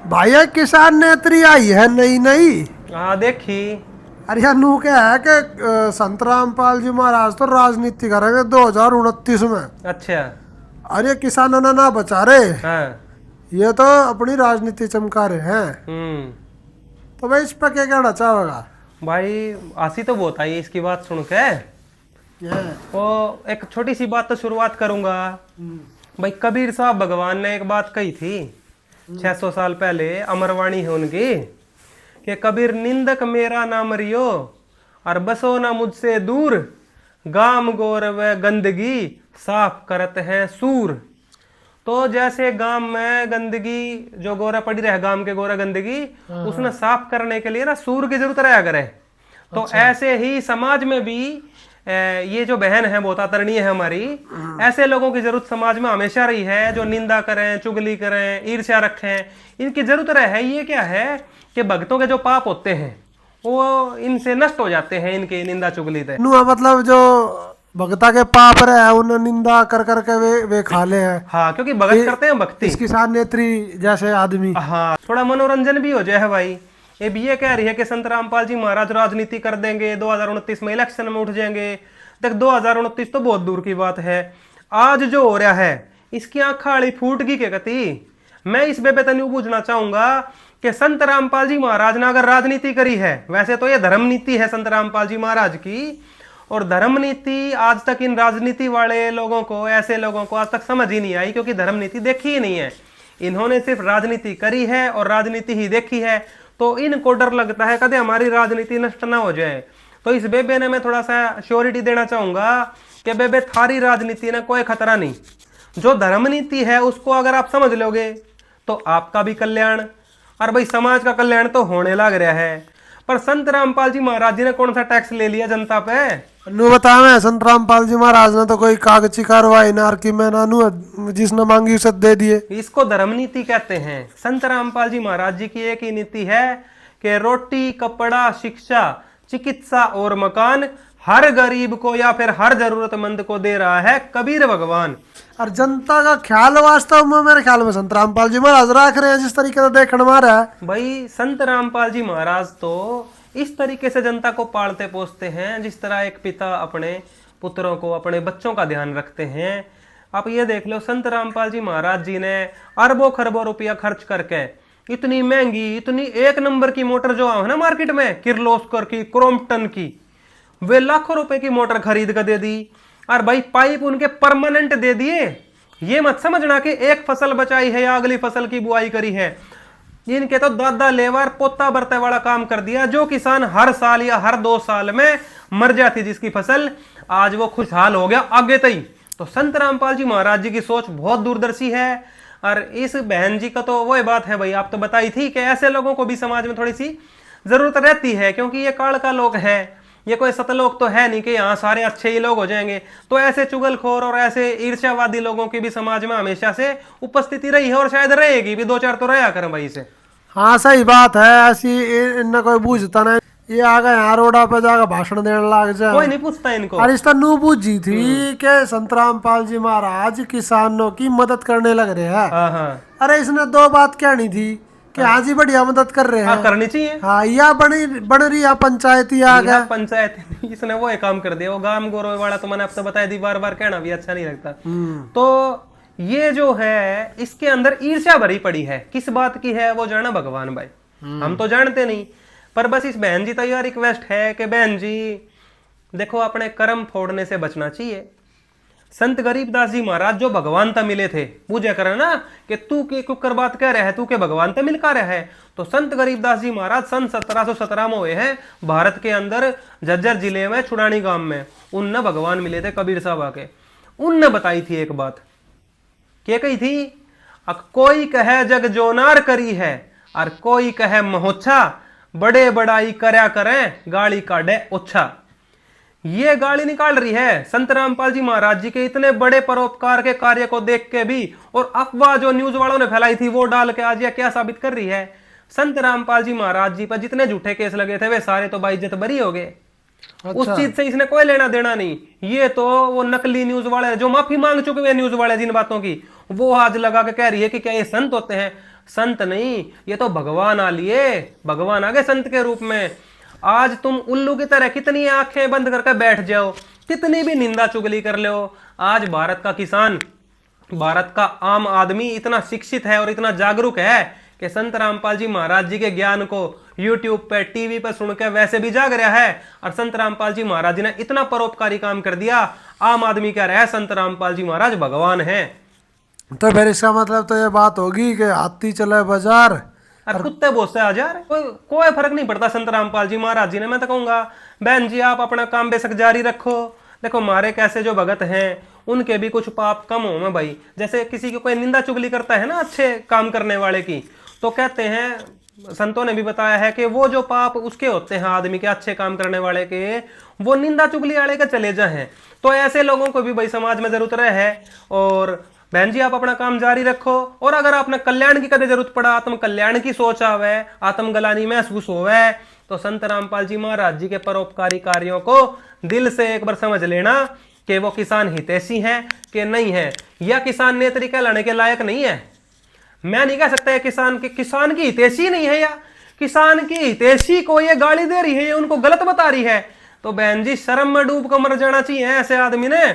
भाई किसान नेत्री आई है नई नई। हाँ देखी। अरे यार नू क्या है कि संत रामपाल जी महाराज तो राजनीति करेंगे 2029 में। अच्छा। अरे किसानों ने ना बचा रहे, हाँ। ये तो अपनी राजनीति चमका रहे हैं। हम्म। तो भाई इस पर क्या कहना चाहोगा? भाई आसी तो बहुत आई इसकी बात सुन के। ये वो एक छोटी सी बात तो शुरुआत करूंगा। भाई कबीर साहब भगवान ने एक बात कही थी 600 साल पहले, अमरवाणी है उनकी, कि कबीर निंदक मेरा नाम रियो और बसो ना मुझसे दूर, गाम गोर व गंदगी साफ करत हैं सूर। तो जैसे गांव में गंदगी जो गोरा पड़ी रहे, गांव के गोरा गंदगी उसने साफ करने के लिए ना सूर की जरूरत रहा करे। तो ऐसे ही समाज में भी ये जो बहन है बहुत आदरणीय है हमारी, ऐसे लोगों की जरूरत समाज में हमेशा रही है जो निंदा करें, चुगली करें, ईर्ष्या रखें, इनकी जरूरत है। ये क्या है कि भक्तों के जो पाप होते हैं वो इनसे नष्ट हो जाते हैं, इनके निंदा चुगली से। नू मतलब जो भगता के पाप रहे उन्हें निंदा कर करके वे खा ले हैं। हाँ, क्योंकि भगत करते हैं भक्ति। इस किसान नेत्री जैसे आदमी। हाँ, थोड़ा मनोरंजन भी हो जाए भाई। ये भी ये कह रही है कि संत रामपाल जी महाराज राजनीति कर देंगे, 2029 में इलेक्शन में उठ जाएंगे। देख 2029 तो बहुत दूर की बात है, आज जो हो रहा है इसकी आंख आड़ी फूट गई के गति। मैं इस बेबे तनु पूछना चाहूंगा कि संत रामपाल जी महाराज ने अगर राजनीति करी है, वैसे तो ये धर्म नीति है संत रामपाल जी महाराज की, और धर्म नीति आज तक इन राजनीति वाले लोगों को, ऐसे लोगों को आज तक समझ ही नहीं आई, क्योंकि धर्म नीति देखी ही नहीं है। इन्होंने सिर्फ राजनीति करी है और राजनीति ही देखी है, तो इनको डर लगता है कदे हमारी राजनीति नष्ट ना हो जाए। तो इस बेबे ने मैं थोड़ा सा श्योरिटी देना चाहूंगा कि बेबे थारी राजनीति ने कोई खतरा नहीं। जो धर्म नीति है उसको अगर आप समझ लोगे तो आपका भी कल्याण और भाई समाज का कल्याण तो होने लग रहा है। पर संत रामपाल जी महाराज जी ने कौन सा टैक्स ले लिया जनता पे? नू बता मैं संत रामपाल जी महाराज ने तो कोई कागजी कार्रवाई नार की मैं नानू जिसने मांगी उसे दे दिए। इसको धर्म नीति कहते हैं। संत रामपाल जी महाराज जी की एक ही नीति है कि रोटी, कपड़ा, शिक्षा, चिकित्सा और मकान हर गरीब को या फिर हर जरूरतमंद को दे रहा है कबीर भगवान। और जनता का ख्याल वास्तव में मेरे ख्याल में संत रामपाल जी महाराज रख रहे हैं, जिस तरीके से देखने में आ रहा है। भाई संत रामपाल जी महाराज तो इस तरीके से जनता को पालते पोसते हैं जिस तरह एक पिता अपने पुत्रों को, अपने बच्चों का ध्यान रखते हैं। आप ये देख लो, संत रामपाल जी महाराज जी ने अरबों खरबों रुपया खर्च करके इतनी महंगी, इतनी एक नंबर की मोटर जो है ना मार्केट में, किर्लोस्कर की, क्रॉम्पटन की, वे लाखों रुपए की मोटर खरीद कर दे दी। और भाई पाइप उनके परमानेंट दे दिए। ये मत समझना कि एक फसल बचाई है या अगली फसल की बुआई करी है, इनके तो दादा लेवर पोता बरते वाला काम कर दिया। जो किसान हर साल या हर 2 साल में मर जाती जिसकी फसल, आज वो खुशहाल हो गया आगे तक। तो संत रामपाल जी महाराज जी की सोच बहुत दूरदर्शी है। और इस बहन जी का तो वही बात है भाई, आप तो बताई थी कि ऐसे लोगों को भी समाज में थोड़ी सी जरूरत रहती है, क्योंकि ये काल का लोग है, ये कोई सतलोक तो है नहीं कि यहाँ सारे अच्छे ही लोग हो जाएंगे। तो ऐसे चुगलखोर और ऐसे ईर्ष्यावादी लोगों की भी समाज में हमेशा से उपस्थिति रही है और शायद रहेगी भी। 2-4 तो रहा करें भाई से। हाँ सही बात है, ऐसी इनने कोई बूझता नहीं। ये आ गए यहाँ रोडा पे जाकर भाषण देने लग जाए, कोई नहीं पूछता इनको। और इस तरह नू बूझी थी कि संत रामपाल जी महाराज किसानों की मदद करने लग रहे हैं। हाँ हाँ अरे इसने 2 बात कहनी थी कि हाँ जी बढ़िया मदद कर रहे हैं, करनी चाहिए। हाँ या बन रही है पंचायती आ गया पंचायत इसने वो एक काम कर दिया। वो गांव गोरो वाला तो मैंने आपसे बताया थी, बार बार कहना भी अच्छा नहीं लगता। तो ये जो है इसके अंदर ईर्ष्या भरी पड़ी है। किस बात की है वो जाना भगवान भाई, हम तो जानते नहीं। पर बस इस बहन जी तो यह रिक्वेस्ट है कि बहन जी देखो, अपने कर्म फोड़ने से बचना चाहिए। संत गरीबदास जी महाराज जो भगवान तक मिले थे, पूजा करे ना कि तू के कुकर बात कह रहा है, तू के भगवान तक मिल का रहा है। तो संत गरीबदास जी महाराज सन 1717 में हुए हैं भारत के अंदर झज्जर जिले में छुड़ानी गांव में। उनने भगवान मिले थे कबीर साहब आके। उनने बताई थी एक बात, क्या कही थी? कोई कहे जग जोनार करी है और कोई कहे महोच्छा, बड़े बड़ाई करया करें गाली काढ़े ओछा। ये गाली निकाल रही है संत रामपाल जी महाराज जी के इतने बड़े परोपकार के कार्य को देख के भी, और अफवाह जो न्यूज वालों ने फैलाई थी वो डाल के आज ये क्या साबित कर रही है? संत रामपाल जी महाराज जी पर जितने झूठे केस लगे थे वे सारे तो बाइज्जत बरी हो गए। उस चीज से इसने कोई लेना देना नहीं। ये तो वो नकली न्यूज वाले जो माफी मांग चुके हुए न्यूज वाले जिन बातों की, वो आज लगा के कह रही है कि क्या ये संत होते हैं? संत नहीं, ये तो भगवान आ लिए, भगवान आ गए संत के रूप में। आज तुम उल्लू की तरह कितनी आंखें बंद करके बैठ जाओ, कितनी भी निंदा चुगली कर लो, आज भारत का किसान, भारत का आम आदमी इतना शिक्षित है और इतना जागरूक है कि संत रामपाल जी महाराज जी के ज्ञान को YouTube पे, टीवी पर सुनकर वैसे भी जाग रहा है। और संत रामपाल जी महाराज जी ने इतना परोपकारी काम कर दिया, आम आदमी कह रहा है संत रामपाल जी महाराज भगवान है। तो फिर इसका मतलब तो ये बात होगी कि हाथी चले बाजार और कुत्ते बहुत से हजार, कोई फर्क नहीं पड़ता संत रामपाल जी महाराज जी ने। मैं तो कहूंगा बहन जी आप अपना काम बेशक जारी रखो। देखो हमारे कैसे जो भगत हैं उनके भी कुछ पाप कम हो में भाई। जैसे किसी की कोई निंदा चुगली करता है ना अच्छे काम करने वाले की, तो कहते हैं, संतों ने भी बताया है कि वो जो पाप उसके होते हैं आदमी के, अच्छे काम करने वाले के, वो निंदा चुगली वाले के चले जाए। तो ऐसे लोगों को भी भाई समाज में जरूरत है। और बहन जी आप अपना काम जारी रखो। और अगर आपने कल्याण की कदे जरूरत पड़ा, आत्म कल्याण की सोच आवे, आत्मगलानी महसूस होवे, तो संत रामपाल जी महाराज जी के परोपकारी कार्यों को दिल से एक बार समझ लेना कि वो किसान हितैषी हैं कि नहीं है, या किसान नेत्री कहलाने के लायक नहीं है। मैं नहीं कह सकता किसान की हितैषी नहीं है, या किसान की हितैषी को ये गाली दे रही है, ये उनको गलत बता रही है, तो बहन जी शर्म में डूब कर मर जाना चाहिए ऐसे आदमी ने।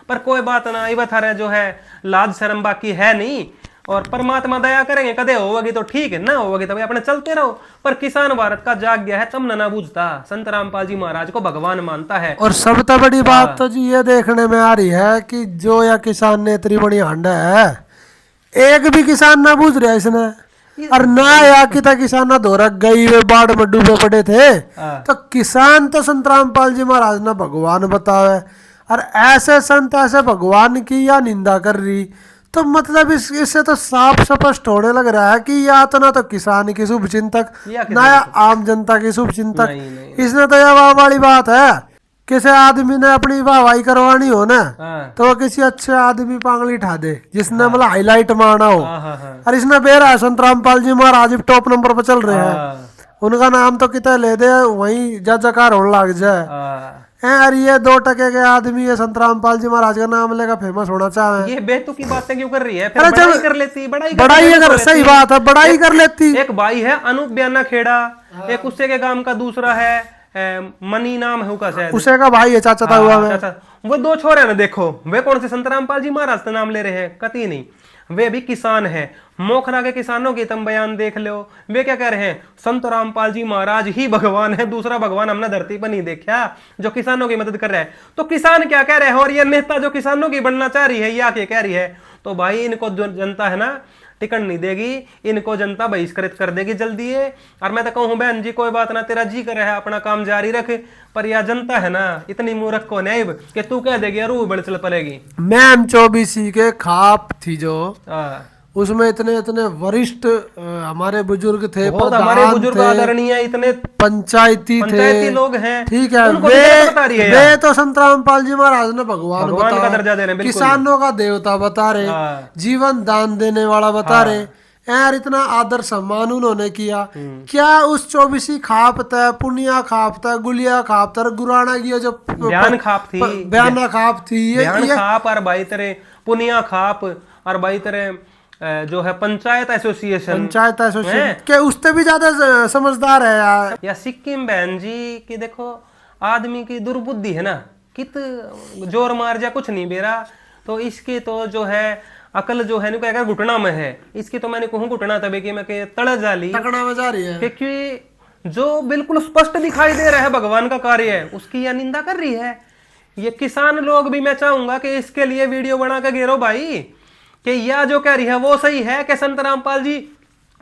पर कोई बात ना, ये बता रहे जो है लाज शर्म बाकी है नहीं। और परमात्मा दया करेंगे, कदे होगी तो ठीक है, ना होगी तो भाई अपने चलते रहो। पर किसान भारत का जाग गया है, तम ना बूझता, संत रामपाल जी महाराज को भगवान मानता है। और सबसे बड़ी बात तो जी ये देखने में आ रही है कि जो या किसान ने इतनी बड़ी हांडा है, एक भी किसान ना बूझ रहा इसने, और ना या किसान ना धोरक गई वे बाढ़ में डूबे पड़े थे। तो किसान तो संत रामपाल जी महाराज ने भगवान बतावे, और ऐसे संत ऐसे भगवान की या निंदा कर रही, तो मतलब इससे तो साफ स्पष्ट होने लग रहा है कि या तो ना तो किसान की शुभ चिंतक, ना या आम जनता की शुभ चिंतक। इसने तो यह वाह वाली बात है, किसी आदमी ने अपनी वाहवाही करवानी हो ना, तो वो किसी अच्छे आदमी पांगली उठा दे जिसने मतलब हाईलाइट मारना हो। और इसने बेरा है संत रामपाल जी महाराज टॉप नंबर पर चल रहे हैं, उनका नाम तो कितना ले दे वहीं जजकार होने लग जाए। अरे ये 2% के आदमी ये संत रामपाल जी महाराज का नाम लेकर फेमस होना चाहे। ये बेतुकी बातें क्यों कर रही है? फिर बड़ाई कर लेती, बड़ाई अगर सही बात है, बड़ाई कर लेती। एक भाई है अनूप ब्याना खेड़ा, एक उससे के गांव का दूसरा है मनी नाम है उसका, शायद उसे का भाई है, चाचा हुआ में। वो 2 छोरे ना, देखो वे कौन से संत रामपाल जी महाराज का नाम ले रहे हैं? कतई नहीं, वे भी किसान है। मोखरा के किसानों की तुम बयान देख लो, वे क्या कह रहे हैं? संत रामपाल जी महाराज ही भगवान है, दूसरा भगवान हमने धरती पर नहीं देखा जो किसानों की मदद कर रहा है। तो किसान क्या कह रहे हैं? और ये नेता जो किसानों की बनना चाह रही है, या क्या कह रही है? तो भाई इनको जो जनता है ना टिकट नहीं देगी, इनको जनता बहिष्कृत कर देगी जल्दी है। और मैं तो कहूँ बहन जी कोई बात ना, तेरा जी कर रहा है अपना काम जारी रख, पर यह जनता है ना इतनी मूर्ख को नहीं कि तू कह देगी यार वो बड़ी चल पड़ेगी। मैम 24 के खाप थी जो, उसमें इतने इतने वरिष्ठ हमारे बुजुर्ग थे, हमारे बुजुर्ग आदरणीय इतने पंचायती लोग हैं, ठीक है। वे तो संत रामपाल जी महाराज ने भगवान का दर्जा दे रहे हैं, किसानों का देवता बता रहे, जीवन दान देने वाला बता रहे यार, इतना आदर सम्मान उन्होंने किया। क्या उस 24 खाप था, पुनिया खाप था, गुलिया खाप था, गुराना की जो बयाना खाप थी, ये खाप और भाई तेरे पुनिया खाप और भाई तेरे जो है पंचायत एसोसिएशन के उससे भी ज्यादा समझदार है यार। या सिक्किम बहन जी की देखो, आदमी की दुर्बुद्धि है ना, कित जोर मार जा कुछ नहीं बेरा, तो इसकी तो जो है अकल जो है ना घुटना में है, इसकी तो मैंने कहूँ घुटना तभी कि मैं तड़ जाली तकड़ा में जा रही है, क्योंकि जो बिल्कुल स्पष्ट दिखाई दे रहा है भगवान का कार्य है उसकी यह निंदा कर रही है। ये किसान लोग भी मैं चाहूंगा कि इसके लिए वीडियो बना के घेरो भाई, कि यह जो कह रही है वो सही है कि संत रामपाल जी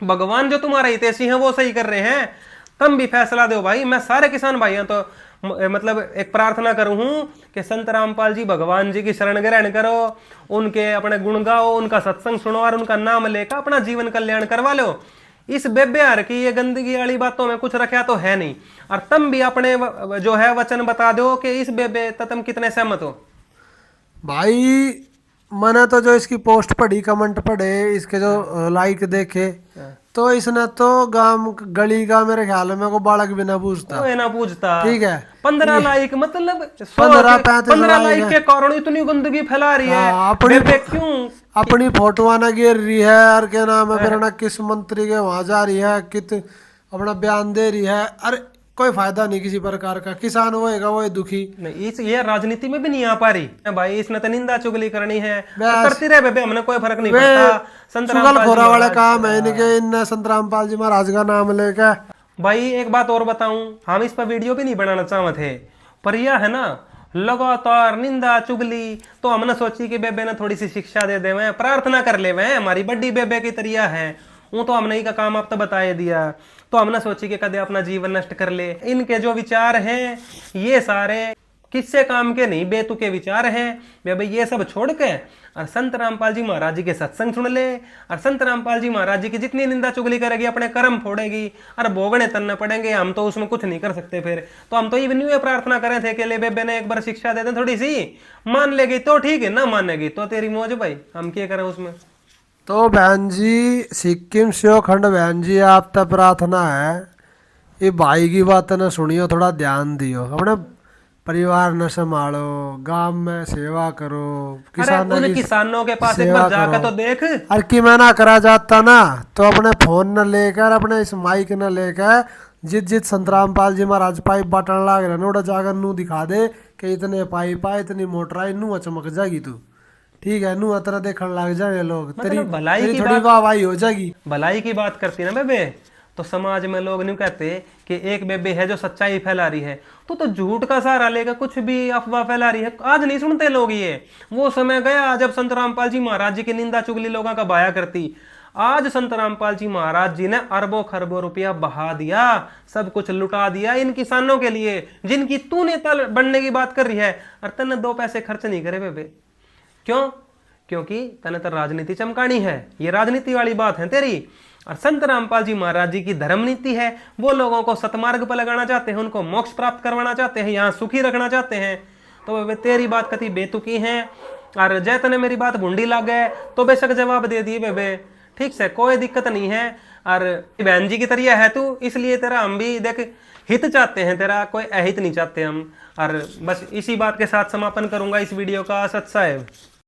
भगवान जो तुम्हारे हितैषी हैं वो सही कर रहे हैं। तुम भी फैसला दो भाई। मैं सारे किसान भाइयों तो मतलब एक प्रार्थना करूं कि संत रामपाल जी भगवान जी की शरण ग्रहण करो, उनके अपने गुण गाओ, उनका सत्संग सुनो और उनका नाम लेकर अपना जीवन कल्याण करवा लो। इस बेब्यार की ये गंदगी वाली बातों में कुछ रखा तो है नहीं। और तुम भी अपने जो है वचन बता दो कि इस बेबे तुम कितने सहमत हो भाई। मैंने तो जो इसकी पोस्ट पढ़ी, कमेंट पढ़े, इसके जो लाइक देखे, तो इसने तो गली का मेरे ख्याल में को बालक भी ना पूछता, ठीक है। 15 लाइक मतलब 15-35 लाइक के कारण इतनी गंदगी फैला रही है। अपनी फोटो ना गिर रही है और क्या नाम है फिर ना किस मंत्री के वहां जा रही है कित अपना बयान दे रही है। अरे कोई फायदा नहीं किसी प्रकार का, किसान होएगा वो दुखी। नहीं इस ये राजनीति में भी नहीं आ पा रही भाई, इसने तो निंदा चुगली करनी है और करती रहे बेबे, हमने कोई फर्क नहीं पड़ता। संत चुगल रामपाल जी खोरा वाले महाराज काम है इनके, इन संत रामपाल जी महाराज का नाम लेकर। भाई एक बात और बताऊं, हम इस पर वीडियो भी नहीं बनाना चाहते थे, पर यह है ना लगातार निंदा चुगली, तो हमने सोची कि बेबे ने थोड़ी सी शिक्षा दे दे, मैं प्रार्थना कर ले, मैं हमारी बड़ी बेबे की तरिया है वो तो हमने ही का काम अब तो बता दिया। तो हमने सोची कि कदे अपना जीवन नष्ट कर ले। इनके जो विचार हैं ये सारे किससे काम के नहीं, बेतुके विचार हैं बेबे, ये सब छोड़ के और संत रामपाल जी महाराज जी के सत्संग सुन ले। और संत रामपाल जी महाराज जी की जितनी निंदा चुगली करेगी अपने कर्म फोड़ेगी और भोगने तनने पड़ेंगे, हम तो उसमें कुछ नहीं कर सकते। फिर तो हम तो इवन ये प्रार्थना करे थे कि ले बेबे ने एक बार शिक्षा दे दे थोड़ी सी, मान लेगी तो ठीक है, ना मानेगी तो तेरी मौज भाई, हम क्या करें उसमें। तो बहन जी सिक्किम से खंड बहन जी आप तक प्रार्थना है, ये भाई की बात न सुनियो, थोड़ा ध्यान दियो, अपने परिवार न संभालो, गांव में सेवा करो, अरे उन किसानों के पास एक बार जाकर तो देख। अरे कि मैं ना करा जाता ना तो अपने फोन न लेकर अपने इस माइक न लेकर जित जित संत रामपाल जी महाराज पाइप बांटने लाग रहे ना जाकर नू दिखा दे कि इतने पाइप आए इतनी मोटर आई, नू चमक जाएगी तू, ठीक है, नू अतरा देखने लग जाएंगे लोग, तेरी भलाई की थोड़ी वाहवाही हो जाएगी। भलाई की बात करती है ना बेबे, तो समाज में लोग नहीं कहते कि एक बेबे है जो सच्चाई फैला रही है, तो झूठ का सहारा लेकर कुछ भी अफवाह फैला रही है। आज नहीं सुनते लोग ये, वो समय गया जब संत रामपाल जी महाराज जी की निंदा चुगली लोगों का बहाया करती। आज संत रामपाल जी महाराज जी ने अरबों खरबों रुपया बहा दिया, सब कुछ लुटा दिया इन किसानों के लिए जिनकी तू नेता बनने की बात कर रही है, और तने 2 पैसे खर्च नहीं करे बेबे। क्यों? क्योंकि तने तो राजनीति चमकानी है, ये राजनीति वाली बात है तेरी। और संत रामपाल जी महाराज जी की धर्म नीति है, वो लोगों को सतमार्ग पर लगाना चाहते हैं, उनको मोक्ष प्राप्त करवाना चाहते हैं, यहाँ सुखी रखना चाहते हैं। तो वे तेरी बात कति बेतुकी है, और जय तने मेरी बात भुंडी लग गए तो बेशक जवाब दे दिए बेबे, ठीक से कोई दिक्कत नहीं है। और बहन जी की तरिया है तू, इसलिए तेरा हम भी देख हित चाहते हैं, तेरा कोई अहित नहीं चाहते हम। और बस इसी बात के साथ समापन करूंगा इस वीडियो का। सत साहेब।